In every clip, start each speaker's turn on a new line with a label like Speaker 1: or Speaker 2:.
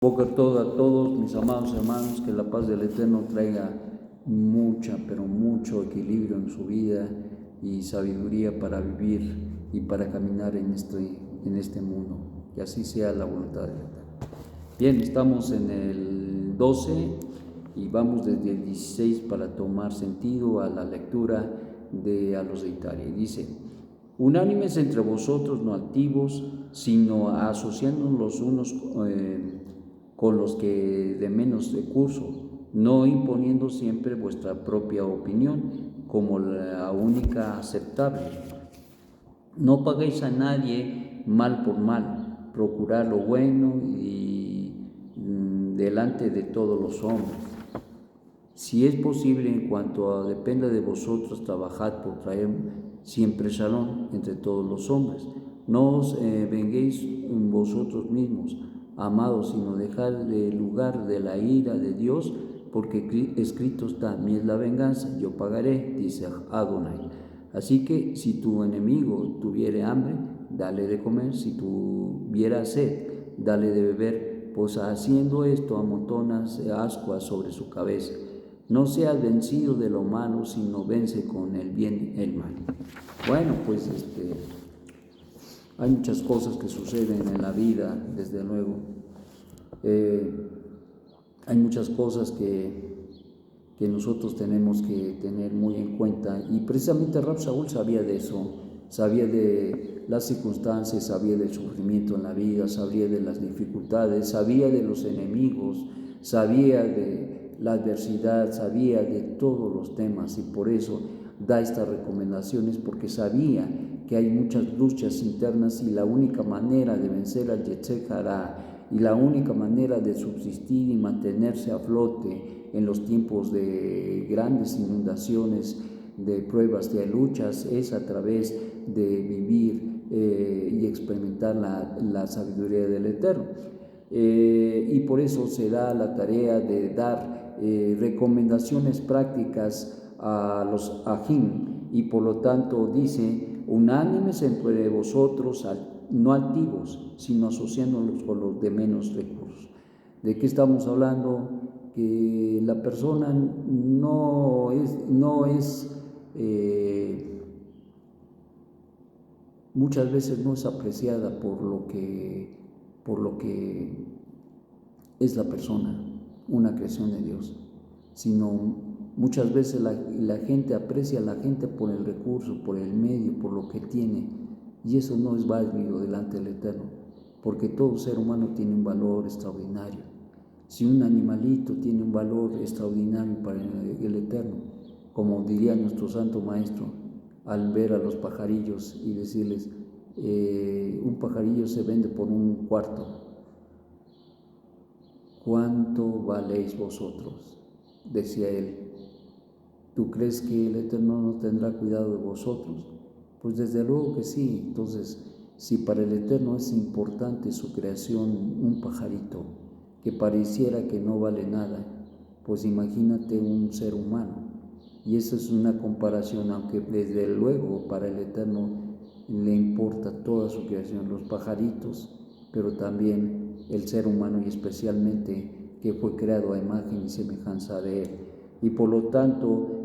Speaker 1: Boca a todos mis amados hermanos, que la paz del Eterno traiga pero mucho equilibrio en su vida y sabiduría para vivir y para caminar en este mundo. Que así sea la voluntad del Eterno. Bien, estamos en el 12 y vamos desde el 16 para tomar sentido a la lectura a los de Italia. Y dice: unánimes entre vosotros, no altivos, sino asociándonos los unos con los que de menos recursos, no imponiendo siempre vuestra propia opinión como la única aceptable. No paguéis a nadie mal por mal, procurad lo bueno y delante de todos los hombres. Si es posible, en cuanto dependa de vosotros, trabajad por traer siempre shalom entre todos los hombres. No os venguéis en vosotros mismos, amados, sino dejad el lugar de la ira de Dios, porque escrito está: mía es la venganza, yo pagaré, dice Adonai. Así que si tu enemigo tuviere hambre, dale de comer; si tuviera sed, dale de beber, pues haciendo esto amontonas ascuas sobre su cabeza. No seas vencido de lo malo, sino vence con el bien el mal. Bueno, pues hay muchas cosas que suceden en la vida, desde luego. Hay muchas cosas que nosotros tenemos que tener muy en cuenta, y precisamente Rab Shaul sabía de eso, sabía de las circunstancias, sabía del sufrimiento en la vida, sabía de las dificultades, sabía de los enemigos, sabía de la adversidad, sabía de todos los temas, y por eso da estas recomendaciones, porque sabía que hay muchas luchas internas y la única manera de vencer al Yetzer Hara y la única manera de subsistir y mantenerse a flote en los tiempos de grandes inundaciones, de pruebas, de luchas, es a través de vivir y experimentar la sabiduría del Eterno. Y por eso se da la tarea de dar recomendaciones prácticas a los ajim, y por lo tanto dice: unánimes entre vosotros, no altivos, sino asociándolos con los de menos recursos. ¿De qué estamos hablando? Que la persona no es muchas veces no es apreciada por lo que es la persona, una creación de Dios, sino muchas veces la gente aprecia a la gente por el recurso, por el medio, por lo que tiene, y eso no es válido delante del Eterno, porque todo ser humano tiene un valor extraordinario. Si un animalito tiene un valor extraordinario para el Eterno, como diría nuestro Santo Maestro, al ver a los pajarillos y decirles: un pajarillo se vende por un cuarto, ¿cuánto valéis vosotros? Decía él. ¿Tú crees que el Eterno no tendrá cuidado de vosotros? Pues desde luego que sí. Entonces, si para el Eterno es importante su creación, un pajarito que pareciera que no vale nada, pues imagínate un ser humano. Y esa es una comparación, aunque desde luego para el Eterno le importa toda su creación, los pajaritos, pero también el ser humano, y especialmente que fue creado a imagen y semejanza de él. Y por lo tanto,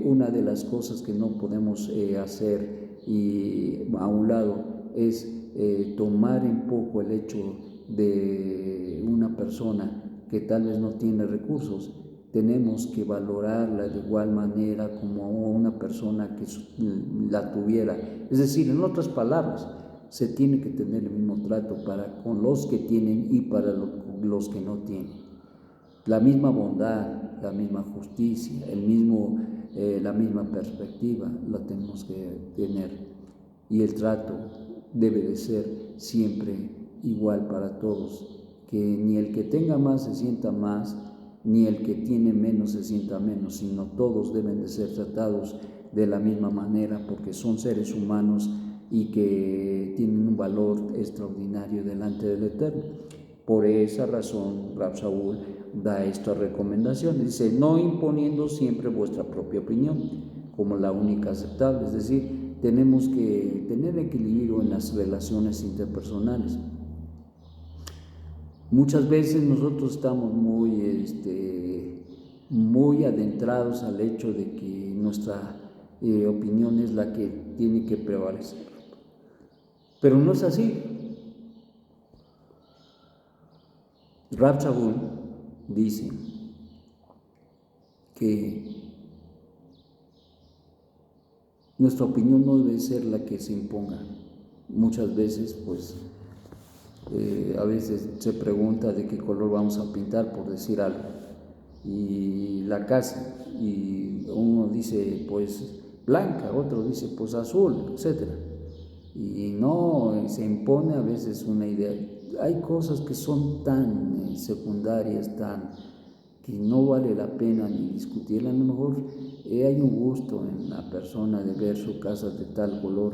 Speaker 1: una de las cosas que no podemos hacer y a un lado es tomar en poco el hecho de una persona que tal vez no tiene recursos. Tenemos que valorarla de igual manera como una persona que la tuviera. Es decir, en otras palabras, se tiene que tener el mismo trato con los que tienen y para los que no tienen. La misma bondad, la misma justicia, la misma perspectiva la tenemos que tener, y el trato debe de ser siempre igual para todos, que ni el que tenga más se sienta más, ni el que tiene menos se sienta menos, sino todos deben de ser tratados de la misma manera, porque son seres humanos y que tienen un valor extraordinario delante del Eterno. Por esa razón, Rab Shaul da esta recomendación. Dice: no imponiendo siempre vuestra propia opinión como la única aceptable. Es decir, tenemos que tener equilibrio en las relaciones interpersonales. Muchas veces nosotros estamos muy adentrados al hecho de que nuestra opinión es la que tiene que prevalecer. Pero no es así. Rab Shaul dice que nuestra opinión no debe ser la que se imponga. Muchas veces, pues, a veces se pregunta de qué color vamos a pintar, por decir algo, y la casa, y uno dice, pues, blanca, otro dice, pues, azul, etc. Y no se impone a veces una idea. Hay cosas que son tan secundarias, que no vale la pena ni discutirla. A lo mejor hay un gusto en la persona de ver su casa de tal color,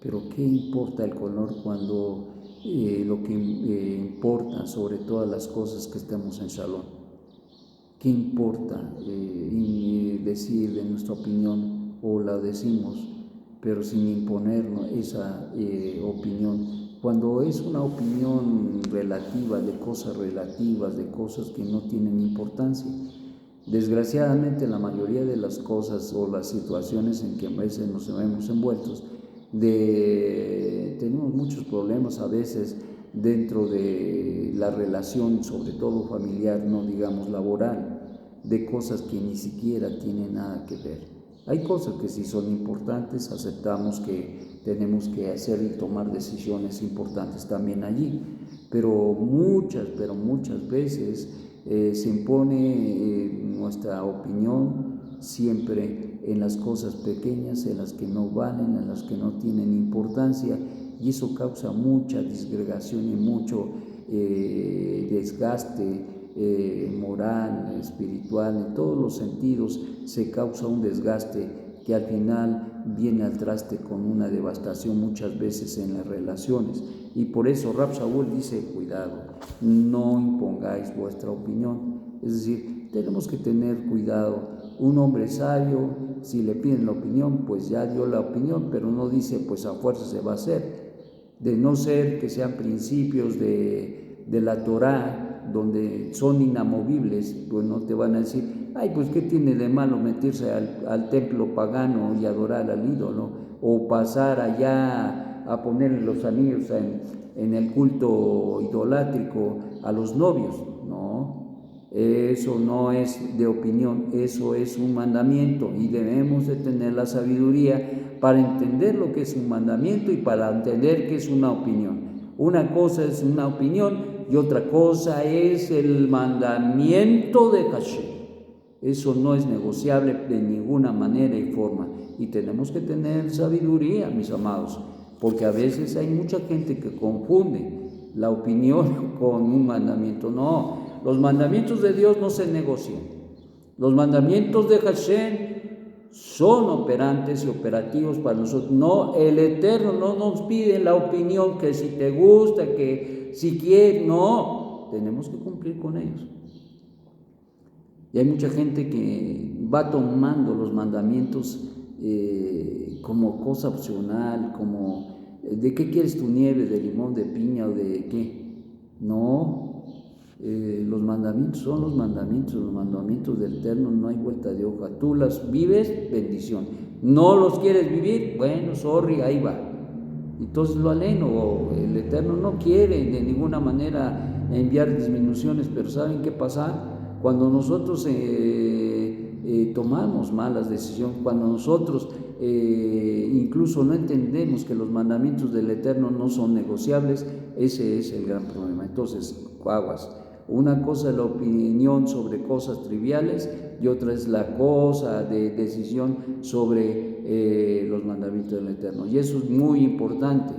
Speaker 1: pero ¿qué importa el color cuando lo que importa sobre todas las cosas que estamos en salón? ¿Qué importa decir de nuestra opinión, o la decimos, pero sin imponernos esa opinión? Cuando es una opinión relativa, de cosas relativas, de cosas que no tienen importancia. Desgraciadamente, la mayoría de las cosas o las situaciones en que a veces nos vemos envueltos, tenemos muchos problemas a veces dentro de la relación, sobre todo familiar, no digamos laboral, de cosas que ni siquiera tienen nada que ver. Hay cosas que sí son importantes, aceptamos que tenemos que hacer y tomar decisiones importantes también allí, pero muchas veces se impone nuestra opinión siempre en las cosas pequeñas, en las que no valen, en las que no tienen importancia, y eso causa mucha disgregación y mucho desgaste moral, espiritual, en todos los sentidos se causa un desgaste que al final viene al traste con una devastación muchas veces en las relaciones. Y por eso Rab Shaul dice, cuidado, no impongáis vuestra opinión. Es decir, tenemos que tener cuidado. Un hombre sabio, si le piden la opinión, pues ya dio la opinión, pero no dice, pues a fuerza se va a hacer. De no ser que sean principios de la Torá, donde son inamovibles, pues no te van a decir, ay, pues qué tiene de malo meterse al templo pagano y adorar al ídolo, o pasar allá a ponerle los anillos en el culto idolátrico a los novios. No, eso no es de opinión, eso es un mandamiento, y debemos de tener la sabiduría para entender lo que es un mandamiento y para entender que es una opinión. Una cosa es una opinión y otra cosa es el mandamiento de Hashem. Eso no es negociable de ninguna manera y forma, y tenemos que tener sabiduría, mis amados, porque a veces hay mucha gente que confunde la opinión con un mandamiento. No, los mandamientos de Dios no se negocian. Los mandamientos de Hashem son operantes y operativos para nosotros. No, el Eterno no nos pide la opinión, que si te gusta, que si quieres, no, tenemos que cumplir con ellos. Y hay mucha gente que va tomando los mandamientos como cosa opcional, como ¿de qué quieres tu nieve? ¿De limón, de piña o de qué? No, los mandamientos son los mandamientos del Eterno, no hay vuelta de hoja. Tú las vives, bendición. No los quieres vivir, bueno, sorry, ahí va. Entonces lo aleno, el Eterno no quiere de ninguna manera enviar disminuciones, pero ¿saben qué pasa? Cuando nosotros tomamos malas decisiones, cuando nosotros incluso no entendemos que los mandamientos del Eterno no son negociables, ese es el gran problema. Entonces, aguas. Una cosa es la opinión sobre cosas triviales y otra es la cosa de decisión sobre los mandamientos del Eterno. Y eso es muy importante.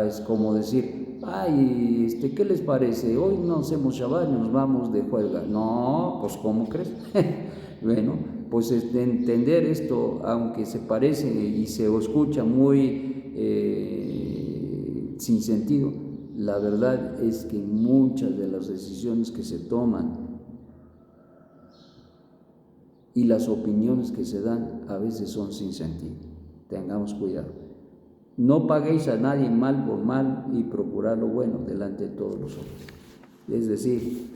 Speaker 1: Es como decir, ay, ¿qué les parece? Hoy no hacemos Shabbat y nos vamos de juerga. No, pues ¿cómo crees? Bueno, pues entender esto, aunque se parece y se escucha muy sin sentido, la verdad es que muchas de las decisiones que se toman y las opiniones que se dan a veces son sin sentido. Tengamos cuidado. No paguéis a nadie mal por mal y procurad lo bueno delante de todos los hombres. Es decir,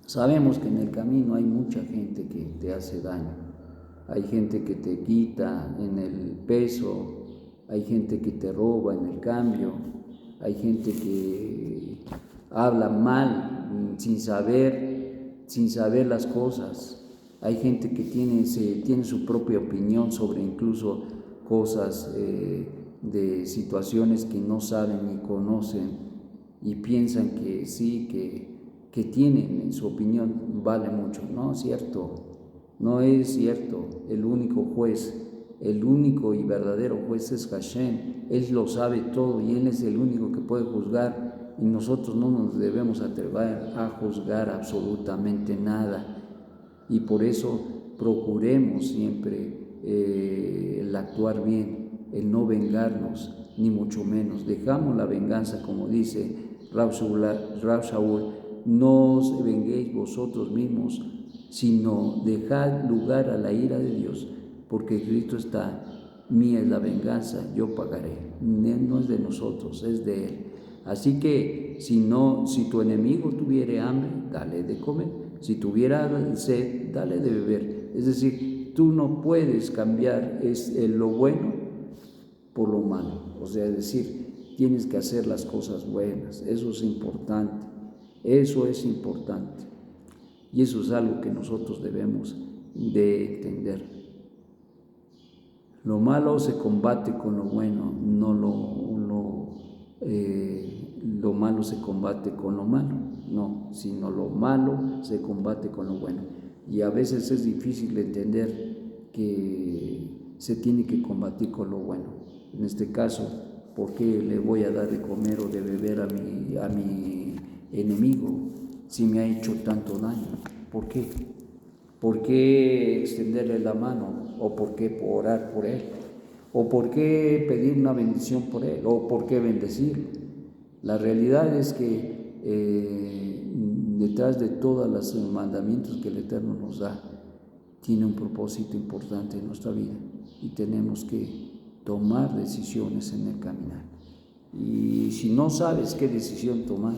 Speaker 1: sabemos que en el camino hay mucha gente que te hace daño, hay gente que te quita en el peso, hay gente que te roba en el cambio, hay gente que habla mal sin saber las cosas, hay gente que tiene su propia opinión sobre incluso cosas de situaciones que no saben ni conocen y piensan que sí, que tienen en su opinión vale mucho. No es cierto, no es cierto. El único juez, el único y verdadero juez es Hashem. Él lo sabe todo y Él es el único que puede juzgar, y nosotros no nos debemos atrever a juzgar absolutamente nada. Y por eso procuremos siempre el actuar bien, el no vengarnos, ni mucho menos. Dejamos la venganza, como dice Rab Shaul, no os venguéis vosotros mismos, sino dejad lugar a la ira de Dios, porque escrito está: mía es la venganza, yo pagaré. No es de nosotros, es de Él. Así que si tu enemigo tuviere hambre, dale de comer. Si tuviera sed, dale de beber. Es decir, tú no puedes cambiar lo bueno por lo malo. O sea, es decir, tienes que hacer las cosas buenas. Eso es importante. Eso es importante. Y eso es algo que nosotros debemos de entender. Lo malo se combate con lo bueno, no lo malo se combate con lo malo, no, sino lo malo se combate con lo bueno. Y a veces es difícil entender que se tiene que combatir con lo bueno. En este caso, ¿por qué le voy a dar de comer o de beber a mi enemigo si me ha hecho tanto daño? ¿Por qué? ¿Por qué extenderle la mano? ¿O por qué orar por él? ¿O por qué pedir una bendición por él? ¿O por qué bendecirlo? La realidad es que detrás de todos los mandamientos que el Eterno nos da, tiene un propósito importante en nuestra vida y tenemos que tomar decisiones en el caminar. Y si no sabes qué decisión tomar,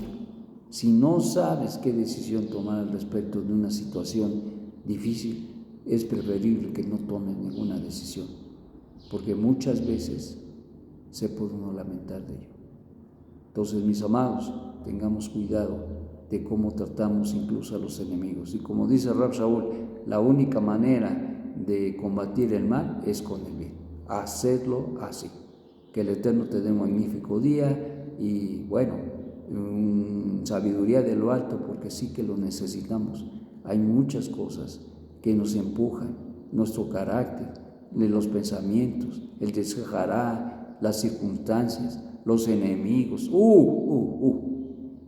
Speaker 1: al respecto de una situación difícil, es preferible que no tomes ninguna decisión, porque muchas veces se puede uno lamentar de ello. Entonces, mis amados, tengamos cuidado de cómo tratamos incluso a los enemigos. Y como dice Rab Shaul, la única manera de combatir el mal es con el bien. Hacedlo así. Que el Eterno te dé un magnífico día y bueno, sabiduría de lo alto, porque sí que lo necesitamos. Hay muchas cosas que nos empujan, nuestro carácter, los pensamientos, el desjará, las circunstancias, los enemigos,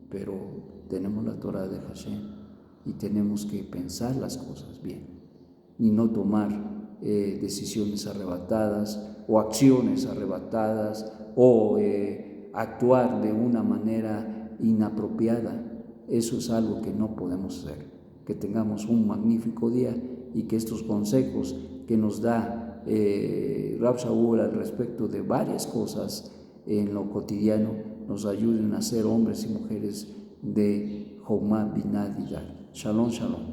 Speaker 1: pero tenemos la Torah de Hashem y tenemos que pensar las cosas bien y no tomar decisiones arrebatadas o acciones arrebatadas o actuar de una manera inapropiada. Eso es algo que no podemos hacer. Que tengamos un magnífico día y que estos consejos que nos da Rab Shaul al respecto de varias cosas en lo cotidiano nos ayuden a ser hombres y mujeres de Jomá Binah Didar. Shalom, shalom.